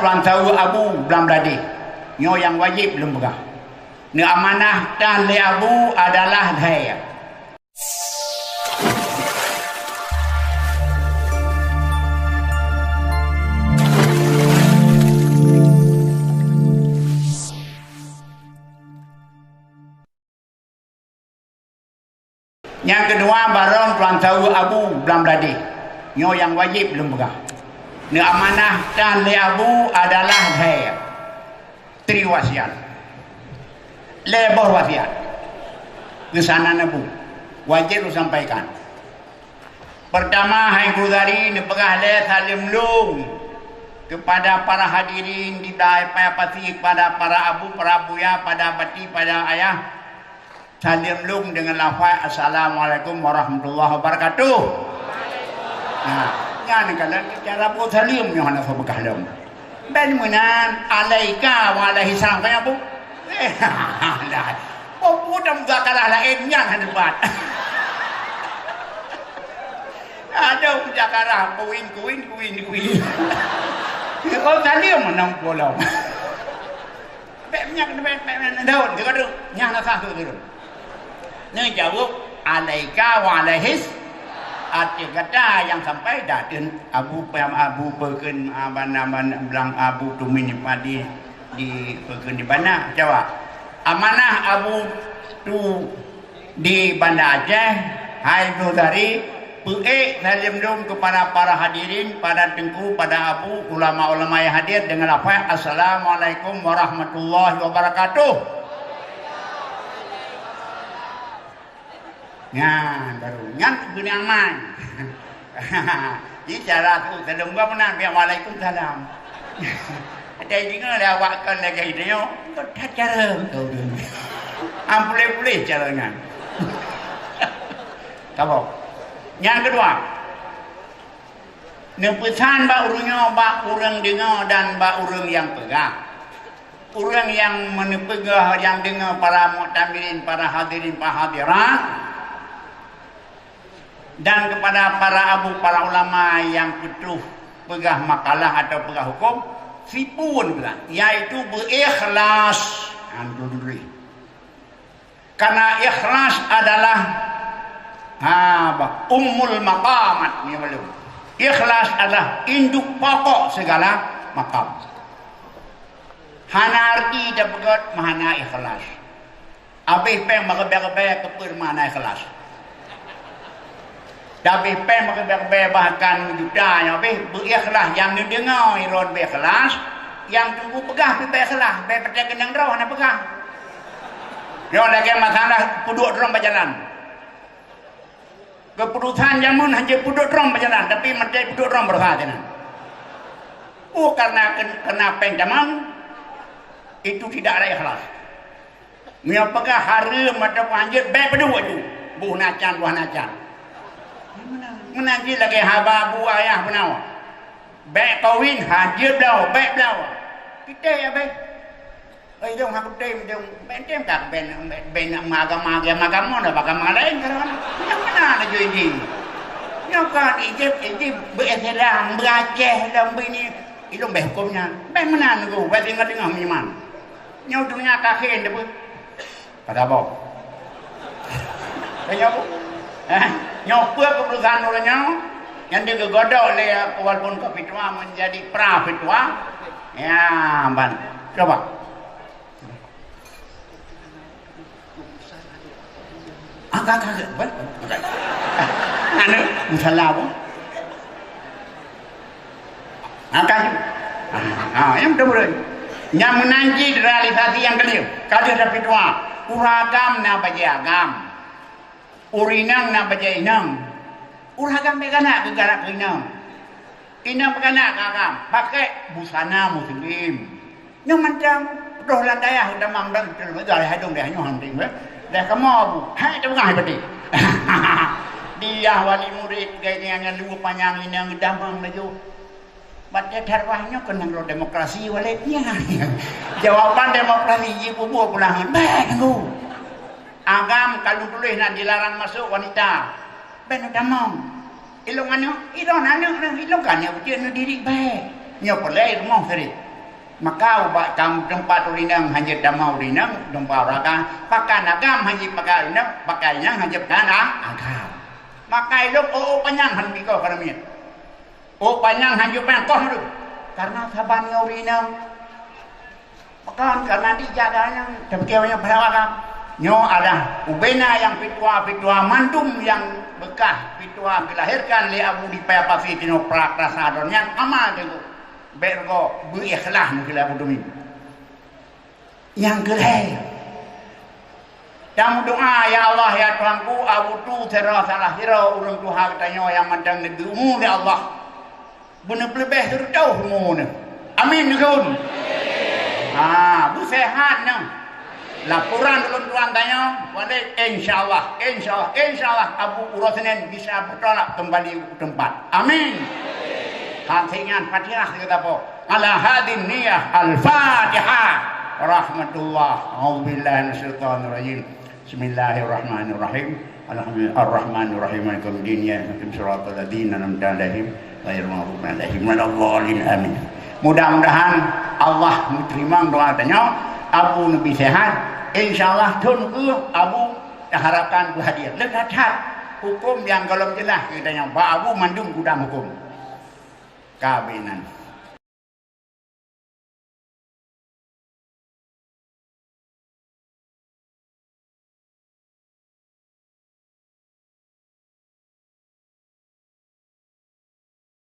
tuan tahu abu belam beladik. Nyo yang wajib belum pegah. Ni amanah dan li abu adalah daya. Yang kedua, barang tuan tahu abu belam beladik. Nyo yang wajib belum pegah. Ni amanah dan li abu adalah daya. 3 wasiat. Lebih wasiat. Kesanan abu. Wajib sampaikan. Pertama, hai kudari ni pegah le salim lung kepada para hadirin di daerah pati, kepada para abu, para buya, pada bati, pada ayah. Salim lung dengan lafaz Assalamualaikum warahmatullahi wabarakatuh. Nah, jangan kalau cara buat salim yang nak sebekah lung. Ben menan alaika wa alaihi salam apa? Dah. Oh, udah enggak kalah lain yang debat. Ada Jakarta kuin. Kau salim menang pulau. Beknya daun dia kata nyana satu tu. Ni jawab alaika wa alaihis. Arti kata yang sampai datang abu perken belang abu tumin padi di perken di Banda Jawa. Amanah abu tu di Banda Aceh. Hai saudari, salim dong kepada para hadirin, pada tengku, pada abu, ulama-ulama yang hadir dengan lafaz Assalamualaikum warahmatullahi wabarakatuh. Ngan baru ngan gini aman. Ini cara tu sedang gua menang biar waalaikumsalam. Ada juga dah awakkan lagi dia. Tak cara tu. Boleh caranya. Tahu. Yang kedua, nepesan ba urangnya ba urang dengar dan ba urang yang pegang. Urang yang menepegah yang dengar para muktamirin, para hadirin, para hadirat. Dan kepada para abu, para ulama yang putuh pegah makalah atau pegah hukum, sipun pula, yaitu berikhlas. Karena ikhlas adalah ummul maqamat ni belum. Ikhlas adalah induk pokok segala makam. Hana arti dapat mana ikhlas. Habis peng maga-maga ke mana ikhlas. Tapi pen maga bahkan juta yang habis berikhlas yang dengar iron berikhlas, yang tunggu pegah berikhlas, percaya kendang draw nak pegah. Yo lagi masalah puduk drom berjalan. Keputusan jamun hanya puduk drom berjalan, tapi macam puduk drom bersahaja. Oh karena pen jaman itu tidak ada ikhlas. Mia pegah harum atau panjat baik berdua tu. Buah nacan. Menanti lagi haba bu ayah benawa. Baik kawin hadir belau, baik belau. Kita ya baik. Dong aku tem bentem tak ben agama dah agama lain kan. Yang mana nak join ni? Yang kan Egypt berislam beraceh dalam ini itu hukumnya. Ben mana aku? Ben tengah minyak. Nyau dunia kakek debu. Pada apa? Nyau nyopur keputusan orangnya yang digodok oleh walaupun kepitua menjadi prapitua ya ban coba agak ban anu salah apa yang betul yang menanti realisasi yang kedua kalau ada pitua uragam na bagi agam urinang na baca inang, uragam begana gegara inang, inang begana kakam, pakai busana muslim. Yang macam doh landaya udah mamdang terus dari hadung dia nyohan ting be, dah kamu abu, hai tu bukan hebat dia wali murid gayanya lu panjang inang damang laju. Baca darwahnya kena lo demokrasi waletnya. Jawaban demokrasi ibu buah pulangan, baik tunggu. Agam kalau tulis nak dilarang masuk wanita. Ben damang. Ilong anu, ilong kan ujian diri baik. Nyo pelai rumah seri. maka ubat kam tempat ulinang hanya damau ulinang tempat raga pakai agam hanya pakai ulinang pakainya hanya tanah agam maka itu panjang han biko kami panjang hanya pengkos itu karena saban ulinang maka karena dijaganya terkewanya perawatan nyo ada ubena yang pitua mandum yang bekas pitua dilahirkan li abu di payapasi tino prakrasadonnya amal itu bergo berikhlas mungkin abu demi yang gelai dan doa ya Allah ya Tuhanku abu tu salah hira urang Tuhan katanya yang mandang negerimu ya Allah benar lebih terjauh mu amin kun bu sehat nang laporan ulun Tuhan tanya pada insyaallah abu urusnen bisa bertolak kembali ke tempat amin Hansingan Fatihah kita po. Ala hadin niyah al-Fatihah. Rahmatullah. A'udzubillahi minasyaitonir rajim. Bismillahirrahmanirrahim. Alhamdulillahirrahmanirrahim. Alhamdulillah ya hakim siratal ladzina an'amta 'alaihim ghairil maghdubi alaihim waladdallin amin. Mudah-mudahan Allah menerima doa tanya abu nabi sehat. Insyaallah tunggu abu harapkan hadir. Lihat hukum yang kalau jelas kita yang Pak Abu mandum gudang hukum. Kawinan